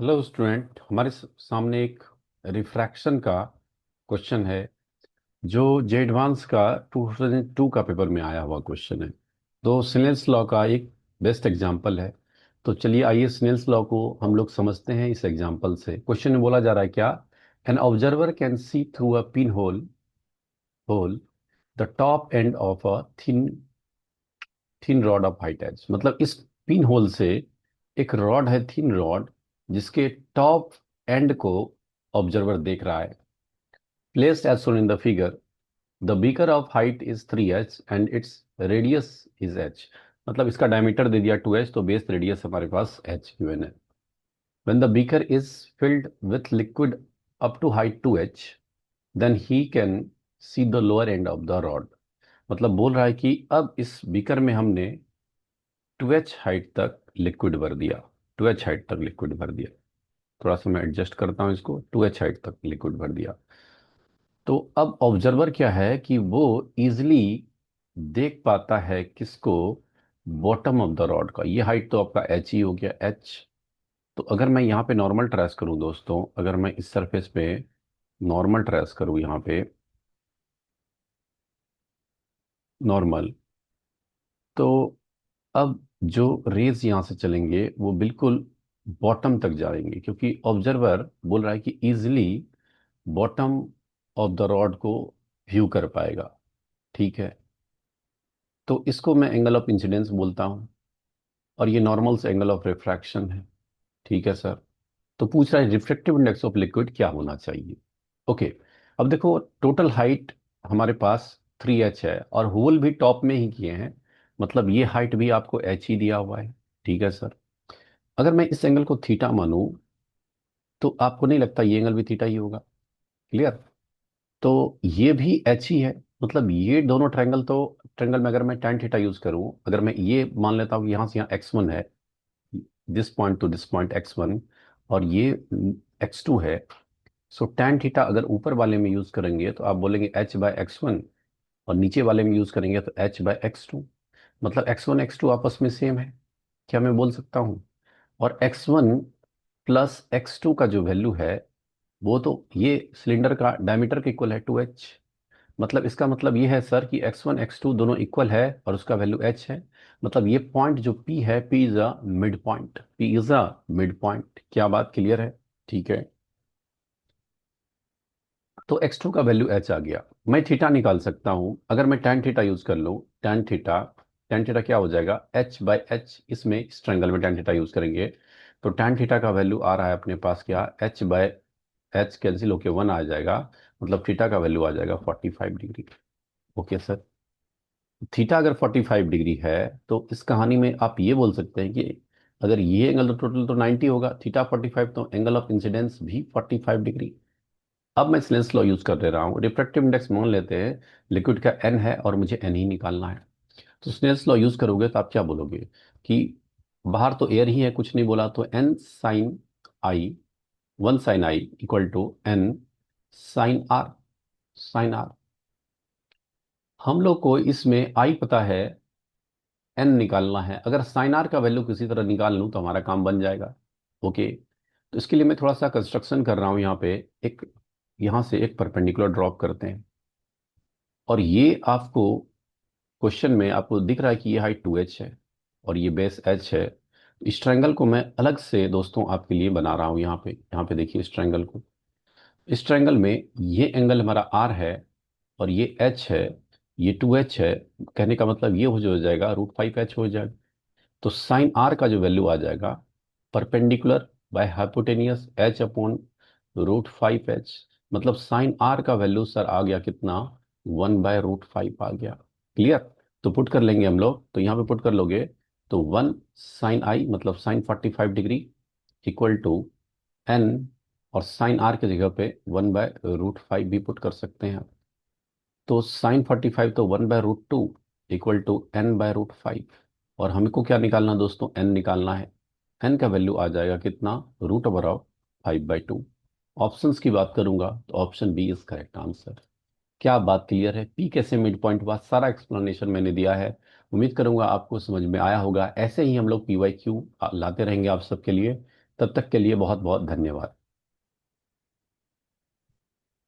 Hello student, हमारे सामने एक रिफ्रैक्शन का क्वेश्चन है जो जे एडवांस का 2002 का पेपर में आया हुआ क्वेश्चन है। तो स्नेल्स लॉ का एक बेस्ट एग्जांपल है। तो चलिए आइए स्नेल्स लॉ को हम लोग समझते हैं इस एग्जांपल से। क्वेश्चन में बोला जा रहा है क्या, an observer can see through a pin hole the top end of a thin thin rod of height H. मतलब इस पिन होल से एक रॉड है, थिन रॉड, जिसके टॉप एंड को ऑब्जर्वर देख रहा है। Placed as shown in the figure, the beaker of height is 3h and its radius is h। मतलब इसका डायमीटर दे दिया 2h, तो बेस रेडियस हमारे पास h गिवन है। when the beaker is filled with liquid up to height 2h, then he can see the lower end of the rod। मतलब बोल रहा है कि अब इस बीकर में हमने 2h हाइट तक लिक्विड भर दिया। 2h हाइट तक लिक्विड भर दिया। थोड़ा सा मैं एडजस्ट करता हूँ इसको। 2h हाइट तक लिक्विड भर दिया। तो अब ऑब्जर्वर क्या है कि वो इजिली देख पाता है किसको, बॉटम ऑफ द रॉड का। ये हाइट तो आपका एच ही हो गया, एच। तो अगर मैं यहाँ पे नॉर्मल ट्रेस करूँ दोस्तों, अगर मैं इस सरफेस पे नॉर्मल ट्रेस करूँ, यहाँ पे नॉर्मल, तो अब जो रेज यहाँ से चलेंगे वो बिल्कुल बॉटम तक जाएंगे, क्योंकि ऑब्जर्वर बोल रहा है कि easily bottom of the rod को व्यू कर पाएगा। ठीक है, तो इसको मैं एंगल ऑफ इंसिडेंस बोलता हूँ, और ये नॉर्मल से एंगल ऑफ रिफ्रैक्शन है। ठीक है सर। तो पूछ रहा है रिफ्रेक्टिव इंडेक्स ऑफ लिक्विड क्या होना चाहिए। ओके, अब देखो टोटल हाइट हमारे पास 3h है, और होल भी टॉप में ही किए हैं। मतलब ये हाइट भी आपको h ही दिया हुआ है। ठीक है सर। अगर मैं इस एंगल को थीटा मानूं, तो आपको नहीं लगता ये एंगल भी थीटा ही होगा? क्लियर। तो ये भी एच ही है। मतलब ये दोनों ट्रायंगल, तो ट्रायंगल में अगर मैं tan थीटा यूज करूं, अगर मैं ये मान लेता हूँ कि यहाँ से यहाँ x1 है, this point two this point x1, और ये x2 है। सो tan थीटा अगर ऊपर वाले में यूज करेंगे तो आप बोलेंगे h/x1, और नीचे वाले में यूज करेंगे तो h/x2। मतलब x1 x2 आपस में सेम है, क्या मैं बोल सकता हूँ? और x1 प्लस x2 का जो वैल्यू है, वो तो ये सिलेंडर का डायमीटर के इक्वल है 2h। मतलब इसका मतलब ये है सर कि x1 x2 दोनों इक्वल है और उसका वैल्यू h है। मतलब ये पॉइंट जो p है, p is a mid point, p is a mid point. क्या बात क्लियर है? ठीक है। तो x2 का वैल्यू h आ गया। मैं थीटा निकाल सकता हूं अगर मैं tan थीटा यूज कर लूं। tan थीटा क्या हो जाएगा, h/h। इसमें इस ट्रायंगल में tan थीटा यूज करेंगे तो tan थीटा का वैल्यू आ रहा है अपने पास क्या, h/h कैंसिल होके 1 आ जाएगा। मतलब थीटा का वैल्यू आ जाएगा 45 डिग्री। Okay sir. थीटा अगर 45 डिग्री है, तो इस कहानी में आप ये बोल सकते हैं कि अगर ये एंगल तो टोटल तो 90 होगा, थीटा 45, तो एंगल ऑफ इंसिडेंस भी 45 डिग्री। अब मैं स्नेल्स लॉ यूज कर दे रहा हूँ। रिफ्रैक्टिव इंडेक्स मान लेते हैं, लिक्विड का एन है और मुझे एन ही निकालना है। तो स्नेल्स लॉ यूज करोगे तो आप क्या बोलोगे कि बाहर तो एयर ही है, कुछ नहीं बोला, तो N sine I, 1 sin i equal to N sine R. हम लोग को इसमें आई पता है, एन निकालना है। अगर साइन आर का वैल्यू किसी तरह निकाल लूँ तो हमारा काम बन जाएगा। ओके, तो इसके लिए मैं थोड़ा सा कंस्ट्रक्शन कर रहा हूँ यहाँ पे। एक यहाँ से एक परपेंडिकुलर ड्रॉप करते हैं, और ये आपको क्वेश्चन में आपको दिख रहा है कि ये हाइट 2h है और ये बेस h है। तो इस ट्रायंगल को मैं अलग से दोस्तों आपके लिए बना रहा हूँ। यहाँ पे देखिए इस ट्रायंगल को। इस ट्रायंगल में ये एंगल हमारा r है और ये h है, ये 2h है। कहने का मतलब ये हो जाएगा √5h हो जाएगा। तो साइन आर का जो वैल्यू आ जाएगा, परपेंडिकुलर बाय हाइपोटेनियस h/√5h। मतलब साइन आर का वैल्यू सर आ गया कितना, 1/√5 आ गया। क्लियर। तो पुट कर लेंगे हम लोग, तो यहाँ पे पुट कर लोगे तो 1 sin i मतलब sine 45 degree equal to N, और साइन आर की जगह पे 1/√5 भी पुट कर सकते हैं। तो साइन 45 तो 1/√2 इक्वल टू n/√5। और हमको क्या निकालना दोस्तों, n निकालना है। n का वैल्यू आ जाएगा कितना, √5/2। ऑप्शंस की बात करूंगा तो option B is correct answer. क्या बात क्लियर है? पी कैसे मिड पॉइंट हुआ, सारा एक्सप्लेनेशन मैंने दिया है। उम्मीद करूंगा आपको समझ में आया होगा। ऐसे ही हम लोग PYQ लाते रहेंगे आप सबके लिए। तब तक के लिए बहुत बहुत धन्यवाद।